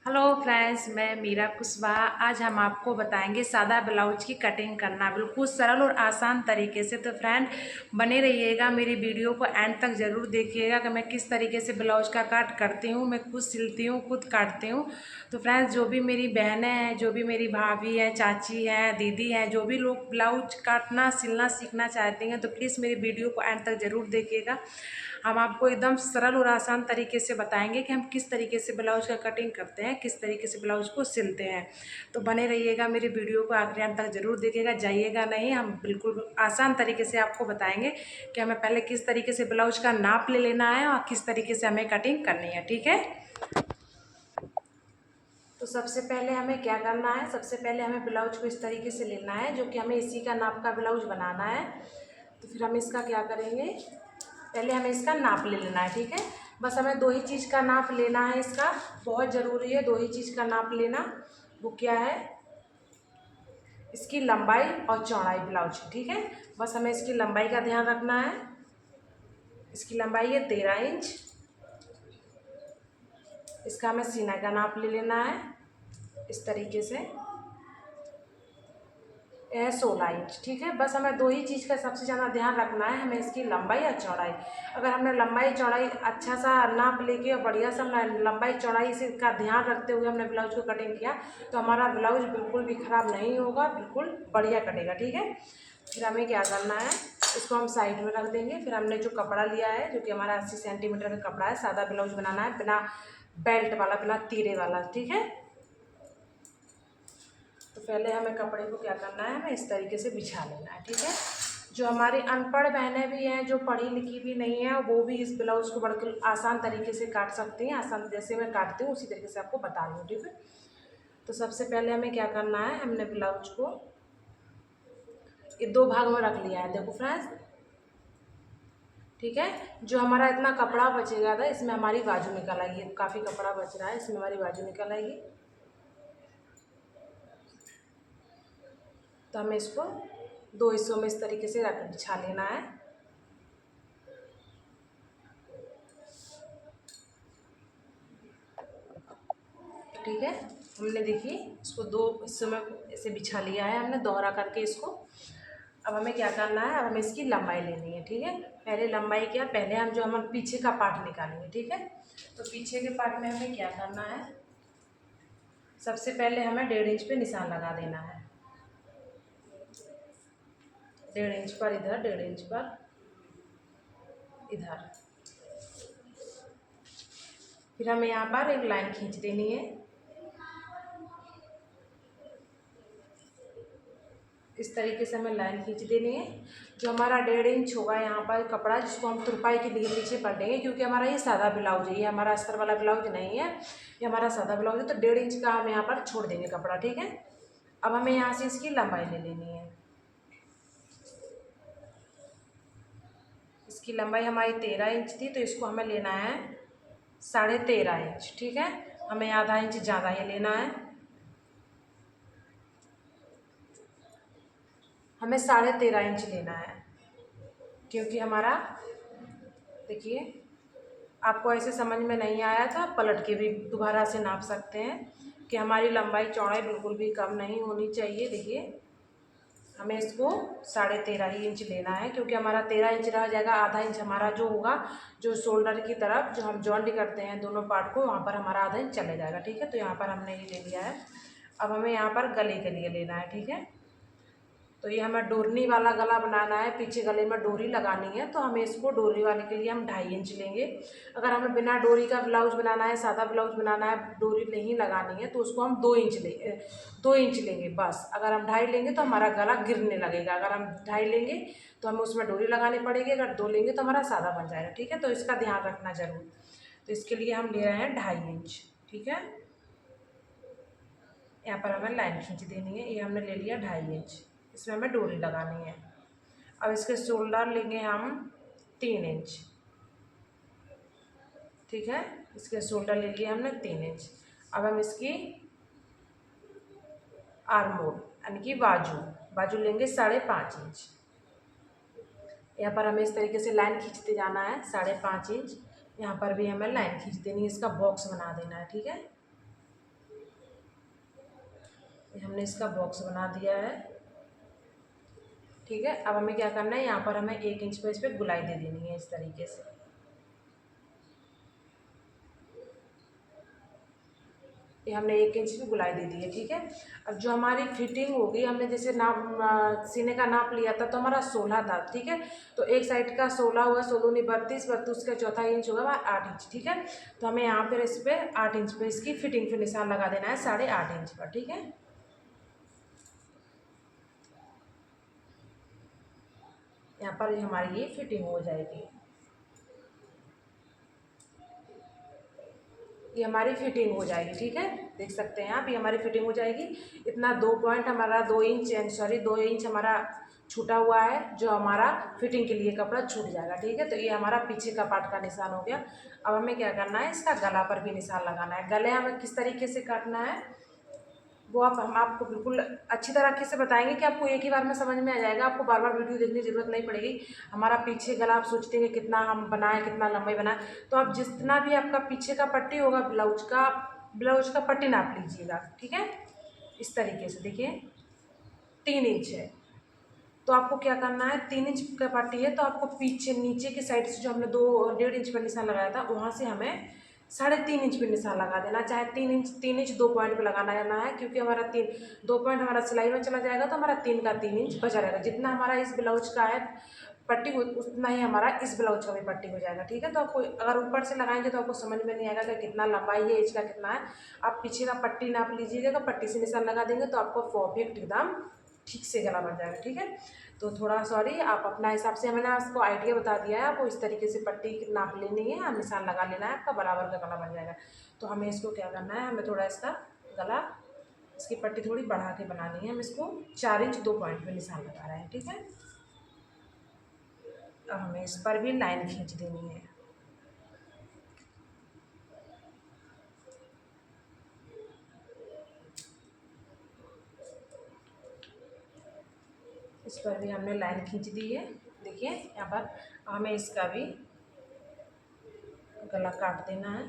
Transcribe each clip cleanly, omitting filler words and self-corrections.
Hello friends, मैं मीरा कुशवाहा। आज हम आपको बताएंगे सादा ब्लाउज की कटिंग करना बिल्कुल सरल और आसान तरीके से। तो फ्रेंड बने रहिएगा, मेरी वीडियो को एंड तक ज़रूर देखिएगा कि मैं किस तरीके से ब्लाउज का काट करती हूँ। मैं खुद सिलती हूँ, खुद काटती हूँ। तो फ्रेंड्स, जो भी मेरी बहनें हैं, जो भी मेरी भाभी हैं, चाची हैं, दीदी हैं, जो भी लोग ब्लाउज काटना सिलना सीखना चाहती हैं, तो प्लीज़ मेरी वीडियो को एंड तक ज़रूर देखिएगा। हम आपको एकदम सरल और आसान तरीके से बताएंगे कि हम किस तरीके से ब्लाउज का कटिंग करते हैं, किस तरीके से ब्लाउज को सिलते हैं। तो बने रहिएगा, मेरी वीडियो को आखिरी अंत तक ज़रूर देखिएगा, जाइएगा नहीं। हम बिल्कुल आसान तरीके से आपको बताएंगे कि हमें पहले किस तरीके से ब्लाउज का नाप ले लेना है और किस तरीके से हमें कटिंग करनी है। ठीक है, तो सबसे पहले हमें क्या करना है, सबसे पहले हमें ब्लाउज को इस तरीके से लेना है जो कि हमें इसी का नाप का ब्लाउज बनाना है। तो फिर हम इसका क्या करेंगे, पहले हमें इसका नाप ले लेना है। ठीक है, बस हमें दो ही चीज़ का नाप लेना है, इसका बहुत ज़रूरी है दो ही चीज़ का नाप लेना। वो क्या है, इसकी लंबाई और चौड़ाई ब्लाउज की। ठीक है, बस हमें इसकी लंबाई का ध्यान रखना है। इसकी लंबाई है 13 इंच। इसका हमें सीना का नाप ले लेना है इस तरीके से, यह 16 इंच। ठीक है, बस हमें दो ही चीज़ का सबसे ज़्यादा ध्यान रखना है, हमें इसकी लंबाई और चौड़ाई। अगर हमने लंबाई चौड़ाई अच्छा सा नाप लेके और बढ़िया सा लंबाई चौड़ाई से का ध्यान रखते हुए हमने ब्लाउज को कटिंग किया तो हमारा ब्लाउज बिल्कुल भी ख़राब नहीं होगा, बिल्कुल बढ़िया कटेगा। ठीक है, फिर हमें क्या करना है, इसको हम साइड में रख देंगे। फिर हमने जो कपड़ा लिया है, जो कि हमारा 80 सेंटीमीटर का कपड़ा है, सादा ब्लाउज बनाना है बिना बेल्ट वाला, बिना तीरे वाला। ठीक है, तो पहले हमें कपड़े को क्या करना है, हमें इस तरीके से बिछा लेना है। ठीक है, जो हमारी अनपढ़ बहनें भी हैं, जो पढ़ी लिखी भी नहीं है, वो भी इस ब्लाउज़ को बिल्कुल आसान तरीके से काट सकती हैं। आसान जैसे मैं काटती हूँ उसी तरीके से आपको बता रही हूँ। ठीक है, तो सबसे पहले हमें क्या करना है, हमने ब्लाउज को ये दो भाग में रख लिया है, देखो फ्रेंड्स। ठीक है, जो हमारा इतना कपड़ा बचेगा था, इसमें हमारी बाजू निकल आएगी। काफ़ी कपड़ा बच रहा है, इसमें हमारी बाजू निकल आएगी। तो हमें इसको दो हिस्सों में इस तरीके से रख बिछा लेना है। ठीक है, हमने देखिए इसको दो हिस्सों में ऐसे बिछा लिया है हमने, दोहरा करके इसको। अब हमें क्या करना है, अब हमें इसकी लंबाई लेनी है। ठीक है, पहले लंबाई क्या, पहले हम जो हम पीछे का पार्ट निकालेंगे। ठीक है, तो पीछे के पार्ट में हमें क्या करना है, सबसे पहले हमें 1.5 इंच पे निशान लगा देना है। 1.5 इंच पर इधर, 1.5 इंच पर इधर। फिर हमें यहाँ पर एक लाइन खींच देनी है इस तरीके से, हमें लाइन खींच देनी है। जो हमारा 1.5 इंच होगा यहाँ पर कपड़ा, जिसको हम तुरपाई के लिए पीछे पड़ देंगे, क्योंकि हमारा ये सादा ब्लाउज है, ये हमारा अस्तर वाला ब्लाउज नहीं है, ये हमारा सादा ब्लाउज है। तो 1.5 इंच का हम यहाँ पर छोड़ देंगे कपड़ा। ठीक है, अब हमें यहाँ से इसकी लंबाई ले लेनी है। इसकी लंबाई हमारी 13 इंच थी, तो इसको हमें लेना है 13.5 इंच। ठीक है, हमें आधा इंच ज़्यादा ही लेना है, हमें 13.5 इंच लेना है। क्योंकि हमारा, देखिए आपको ऐसे समझ में नहीं आया तो आप पलट के भी दोबारा से नाप सकते हैं कि हमारी लंबाई चौड़ाई बिल्कुल भी कम नहीं होनी चाहिए। देखिए हमें इसको 13.5 ही इंच लेना है, क्योंकि हमारा 13 इंच रह जाएगा। आधा इंच हमारा जो होगा, जो शोल्डर की तरफ जो हम जॉइंट करते हैं दोनों पार्ट को, वहाँ पर हमारा आधा इंच चले जाएगा। ठीक है, तो यहाँ पर हमने ये ले लिया है। अब हमें यहाँ पर गले के लिए लेना है। ठीक है, तो ये हमें डोरनी वाला गला बनाना है, पीछे गले में डोरी लगानी है, तो हमें इसको डोरी वाले के लिए हम 2.5 इंच लेंगे। अगर हमें बिना डोरी का ब्लाउज बनाना है, सादा ब्लाउज बनाना है, डोरी नहीं लगानी है, तो उसको हम 2 इंच लेंगे बस। अगर हम 2.5 लेंगे तो हमारा गला गिरने लगेगा। अगर हम 2.5 लेंगे तो हमें उसमें डोरी लगानी पड़ेगी, अगर 2 लेंगे तो हमारा सादा बन जाएगा। ठीक है, तो इसका ध्यान रखना जरूर। तो इसके लिए हम ले रहे हैं 2.5 इंच। ठीक है, यहाँ पर हमें लाइन खींच देनी है। ये हमने ले लिया 2.5 इंच, इसमें हमें डोरी लगानी है। अब इसके शोल्डर लेंगे हम 3 इंच। ठीक है, इसके शोल्डर ले लिए हमने 3 इंच। अब हम इसकी आर्म होल यानी कि बाजू, बाजू लेंगे 5.5 इंच। यहाँ पर हमें इस तरीके से लाइन खींचते जाना है 5.5 इंच। यहाँ पर भी हमें लाइन खींच देनी है, इसका बॉक्स बना देना है। ठीक है, हमने इसका बॉक्स बना दिया है। ठीक है, अब हमें क्या करना है, यहाँ पर हमें 1 इंच पर इस पर गुलाई दे देनी है इस तरीके से। ये हमने 1 इंच की गुलाई दे दी है। ठीक है, अब जो हमारी फिटिंग होगी, हमने जैसे नाप सीने का नाप लिया था तो हमारा 16 था। ठीक है, तो एक साइड का 16 हुआ, 16 नहीं 32, 32 का चौथा इंच होगा 8 इंच। ठीक है, तो हमें यहाँ पर इस पर 8 इंच पर इसकी फिटिंग पे निशान लगा देना है 8.5 इंच पर। ठीक है, यहाँ पर हमारी ये फिटिंग हो जाएगी। ये हमारी फिटिंग हो जाएगी। ठीक है, देख सकते हैं आप, ये हमारी फिटिंग हो जाएगी। इतना 2 पॉइंट हमारा 2 इंच सॉरी 2 इंच हमारा छूटा हुआ है, जो हमारा फिटिंग के लिए कपड़ा छूट जाएगा। ठीक है, तो ये हमारा पीछे का पार्ट का निशान हो गया। अब हमें क्या करना है, इसका गला पर भी निशान लगाना है। गले हमें किस तरीके से काटना है वो हम आपको बिल्कुल अच्छी तरीके से बताएंगे कि आपको एक ही बार में समझ में आ जाएगा। आपको बार बार वीडियो देखने की ज़रूरत नहीं पड़ेगी। हमारा पीछे गला आप सोचते हैं कितना हम बनाएं, कितना लंबाई बनाएं, तो आप जितना भी आपका पीछे का पट्टी होगा ब्लाउज का पट्टी नाप लीजिएगा। ठीक है, इस तरीके से देखिए 3 इंच है, तो आपको क्या करना है, 3 इंच का पट्टी है तो आपको पीछे नीचे की साइड से जो हमने 2.5 इंच पर निशान लगाया था, वहाँ से हमें 3.5 इंच पे निशान लगा देना। चाहे 3 इंच 2 पॉइंट पे लगाना है, क्योंकि हमारा 2 पॉइंट हमारा सिलाई में चला जाएगा तो हमारा 3 का 3 इंच बचा रहेगा। जितना हमारा इस ब्लाउज का है पट्टी, उतना ही हमारा इस ब्लाउज का भी पट्टी हो जाएगा। ठीक है, तो आपको अगर ऊपर से लगाएंगे तो आपको समझ में नहीं आएगा कि कितना लंबाई है, इसका कितना है। आप पीछे का पट्टी नाप लीजिएगा, पट्टी से निशान लगा देंगे तो आपको परफेक्ट एकदम ठीक से गला बन जाएगा। ठीक है, तो थोड़ा सॉरी, आप अपना हिसाब से, मैंने आपको आइडिया बता दिया है, आपको इस तरीके से पट्टी नाप लेनी है, निशान लगा लेना है, आपका बराबर का गला बन जाएगा। तो हमें इसको क्या करना है, हमें थोड़ा इसका गला, इसकी पट्टी थोड़ी बढ़ा के बनानी है। हम इसको 4 इंच 2 पॉइंट पे निशान लगा रहे हैं। ठीक है, अब हमें इस पर भी लाइन खींच देनी है। इस पर भी हमने लाइन खींच दी है। देखिए यहाँ पर हमें इसका भी गला काट देना है।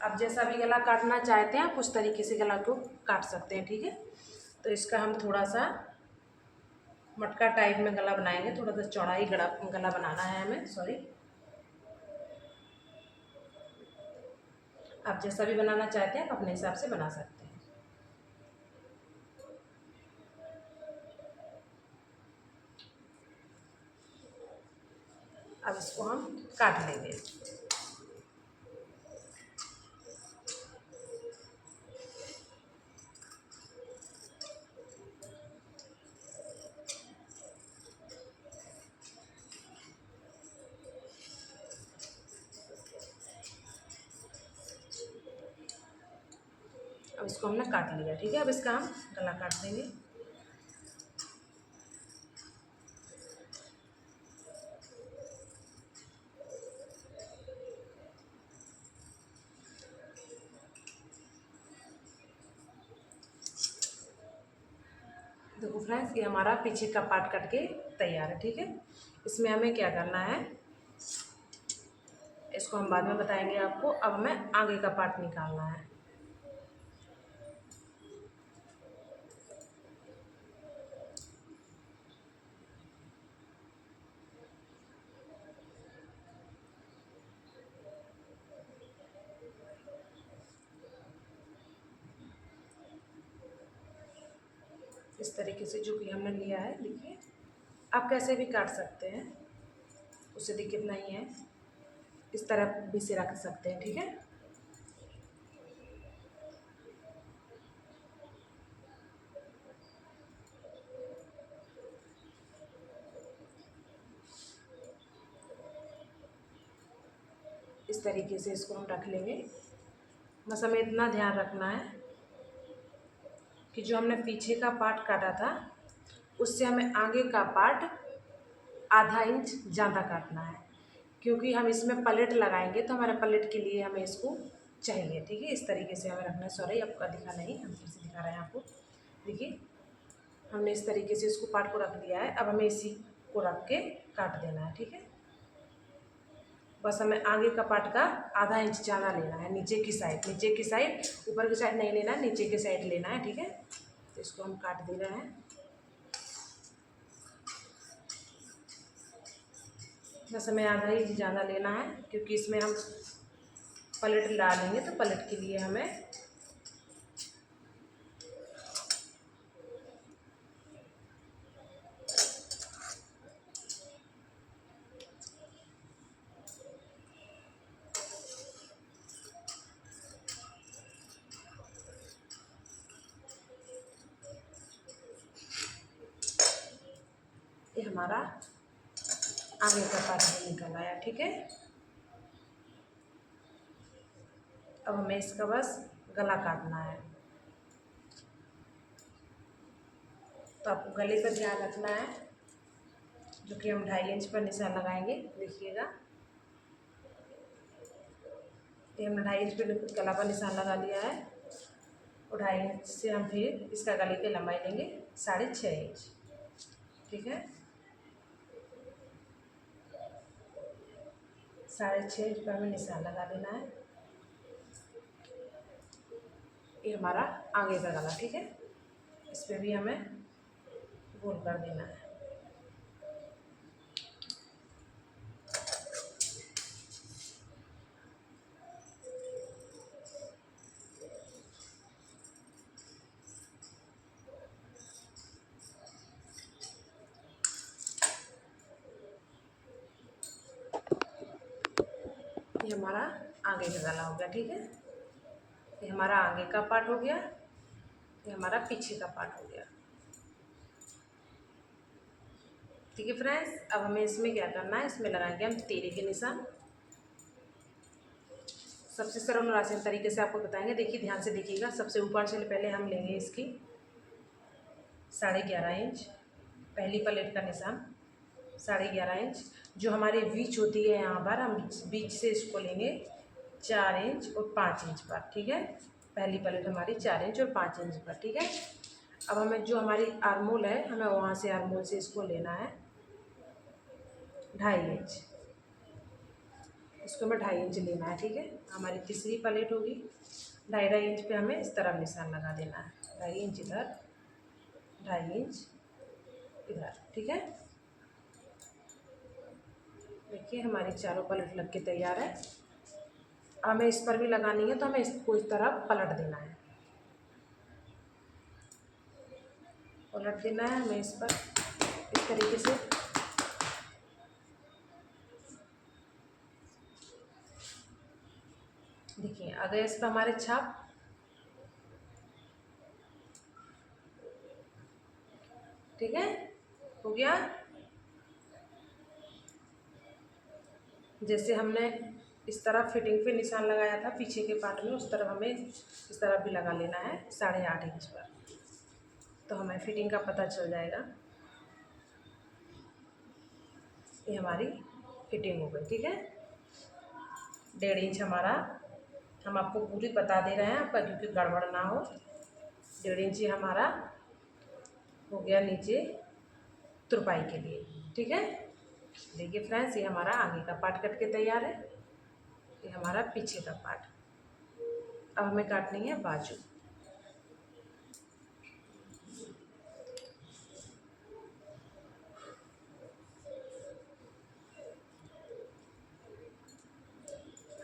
आप जैसा भी गला काटना चाहते हैं आप उस तरीके से गला को काट सकते हैं। ठीक है, तो इसका हम थोड़ा सा मटका टाइप में गला बनाएंगे, थोड़ा सा चौड़ाई गला बनाना है हमें, सॉरी। आप जैसा भी बनाना चाहते हैं आप अपने हिसाब से बना सकते हैं। अब इसको हम काट लेंगे। अब इसको हमने काट लिया। ठीक है, अब इसका हम गला काट देंगे। देखो फ्रेंड्स, ये हमारा पीछे का पार्ट कट के तैयार है। ठीक है, इसमें हमें क्या करना है, इसको हम बाद में बताएंगे आपको। अब हमें आगे का पार्ट निकालना है। इस तरीके से जो कि हमने लिया है, देखिए आप कैसे भी काट सकते हैं, उससे दिक्कत नहीं है। इस तरह भी से रख सकते हैं। ठीक है, इस तरीके से इसको हम रख लेंगे। बस हमें इतना ध्यान रखना है कि जो हमने पीछे का पार्ट काटा था उससे हमें आगे का पार्ट आधा इंच ज़्यादा काटना है, क्योंकि हम इसमें पलेट लगाएंगे तो हमारे पलेट के लिए हमें इसको चाहिए। ठीक है, इस तरीके से हमें रखना है। सॉरी, आपका दिखा नहीं, हम फिर से दिखा रहे हैं आपको। देखिए हमने इस तरीके से इसको पार्ट को रख दिया है। अब हमें इसी को रख के काट देना है। ठीक है, बस हमें आगे का पार्ट का आधा इंच ज़्यादा लेना है, नीचे की साइड ऊपर की साइड नहीं लेना है, नीचे की साइड लेना है, ठीक है। तो इसको हम काट दे रहे हैं। बस हमें आधा इंच ज़्यादा लेना है, क्योंकि इसमें हम पलट डालेंगे, तो पलट के लिए हमें ये हमारा आगे का पार्ट भी निकल आया, ठीक है। अब हमें इसका बस गला काटना है, तो आपको गले पर ध्यान रखना है, जो कि हम 2.5 इंच पर निशान लगाएंगे। देखिएगा, ये हमने 2.5 इंच पर गला पर निशान लगा लिया है, और 2.5 इंच से हम फिर इसका गले की लंबाई लेंगे 6.5 इंच, ठीक है। 6.5 इंच पर हमें निशान लगा देना है। ये हमारा आगे का गला, ठीक है। इस पर भी हमें गोल कर देना है। ये हमारा आगे का गला हो गया, ठीक है। ये हमारा आगे का पार्ट हो गया, ये हमारा पीछे का पार्ट हो गया, ठीक है फ्रेंड्स। अब हमें इसमें क्या करना है, इसमें लगाएंगे हम तीरे के निशान। सबसे सरल और आसान तरीके से आपको बताएंगे, देखिए ध्यान से देखिएगा। सबसे ऊपर से पहले हम लेंगे इसकी 11.5 इंच, पहली प्लेट का निशान 11.5 इंच। जो हमारी बीच होती है यहाँ पर, हम बीच से इसको लेंगे 4 इंच और 5 इंच पर, ठीक है। पहली प्लेट हमारी 4 इंच और 5 इंच पर, ठीक है। अब हमें जो हमारी आर्मोल है, हमें वहाँ से आर्मोल से इसको लेना है 2.5 इंच। इसको हमें 2.5 इंच लेना है, ठीक है। हमारी तीसरी प्लेट होगी, 2.5 इंच पे हमें इस तरह निशान लगा देना है, 2.5 इंच इधर, 2.5 इंच इधर, ठीक है। देखिए हमारी चारों प्लेट लग के तैयार है। हमें इस पर भी लगानी है, तो हमें इसको इस तरह पलट देना है, पलट देना है हमें इस पर इस तरीके से। देखिए आ गए इस पर हमारे छाप, ठीक है, हो गया। जैसे हमने इस तरफ फिटिंग पे निशान लगाया था पीछे के पार्ट में, उस तरफ हमें इस तरफ भी लगा लेना है 8.5 इंच पर, तो हमें फिटिंग का पता चल जाएगा। ये हमारी फिटिंग हो गई, ठीक है। 1.5 इंच हमारा, हम आपको पूरी बता दे रहे हैं आपका, क्योंकि गड़बड़ ना हो। 1.5 इंच हमारा हो गया नीचे तुरपाई के लिए, ठीक है। देखिए फ्रेंड्स, ये हमारा आगे का पार्ट कट के तैयार है, ये हमारा पीछे का पार्ट। अब हमें काटनी है बाजू।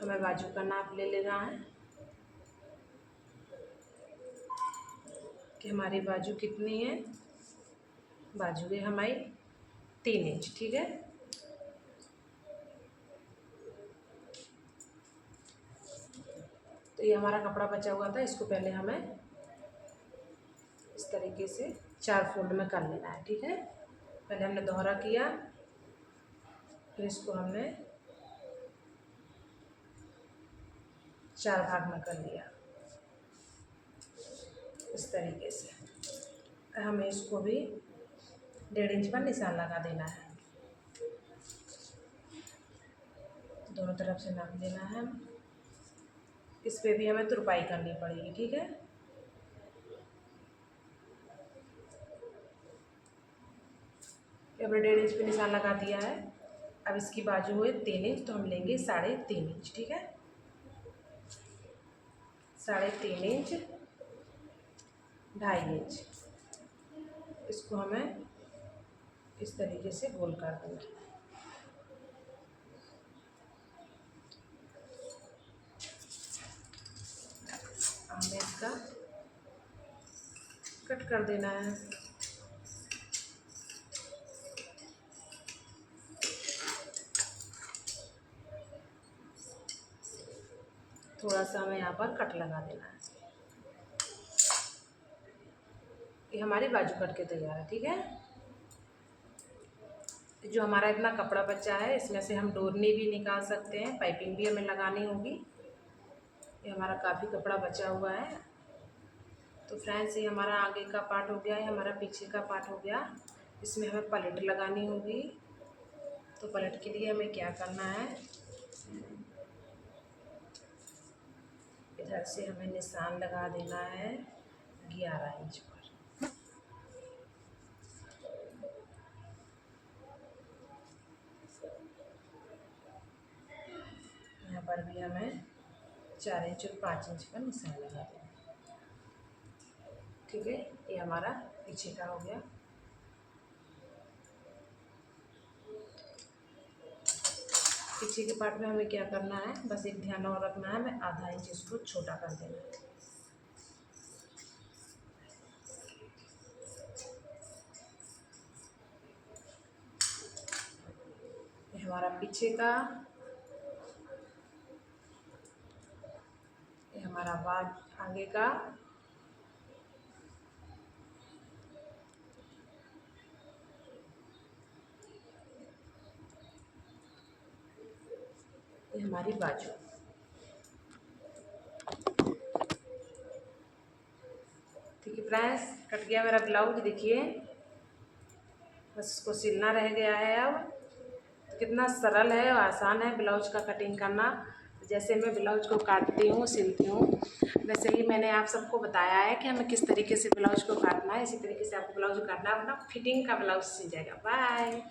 हमें बाजू का नाप ले लेना है कि हमारी बाजू कितनी है। बाजू है हमारी 3 इंच, ठीक है। तो ये हमारा कपड़ा बचा हुआ था, इसको पहले हमें इस तरीके से 4 फोल्ड में कर लेना है, ठीक है। पहले हमने दोहरा किया, फिर इसको हमने 4 भाग में कर लिया इस तरीके से। हमें इसको भी 1.5 इंच पर निशान लगा देना है, दोनों तरफ से नाप लेना है। इस पे भी हमें तुरपाई करनी पड़ेगी, ठीक है। हमने 1.5 इंच पे निशान लगा दिया है। अब इसकी बाजू हुए 3 इंच, तो हम लेंगे 3.5 इंच। ठीक है, 3.5 इंच, 2.5 इंच, इसको हमें इस तरीके से गोल कर देंगे। हमें इसका कट कर देना है। थोड़ा सा हमें यहाँ पर कट लगा देना है। ये हमारी बाजू कट के तैयार है। ठीक है, जो हमारा इतना कपड़ा बचा है इसमें से हम डोरनी भी निकाल सकते हैं, पाइपिंग भी हमें लगानी होगी। ये हमारा काफ़ी कपड़ा बचा हुआ है। तो फ्रेंड्स, ये हमारा आगे का पार्ट हो गया, ये हमारा पीछे का पार्ट हो गया। इसमें हमें पलट लगानी होगी। तो पलट के लिए हमें क्या करना है, इधर से हमें निशान लगा देना है 11 इंच पर। यहाँ पर भी हमें 4 इंच और 5 इंच का निशान लगा देना। ठीक है, ये हमारा पीछे का हो गया। पीछे के पार्ट में हमें क्या करना है, बस एक ध्यान और रखना है, हमें आधा इंच इसको छोटा कर देना है। ये हमारा पीछे का, ये हमारा बाद आगे का, ये हमारी बाजू। ठीक है फ्रेंड्स, कट गया मेरा ब्लाउज। देखिए, बस इसको सिलना रह गया है। अब तो कितना सरल है और आसान है ब्लाउज का कटिंग करना। जैसे मैं ब्लाउज को काटती हूँ, सिलती हूँ, वैसे ही मैंने आप सबको बताया है कि हमें किस तरीके से ब्लाउज को काटना है। इसी तरीके से आपको ब्लाउज काटना है, अपना फिटिंग का ब्लाउज सिल जाएगा। बाय।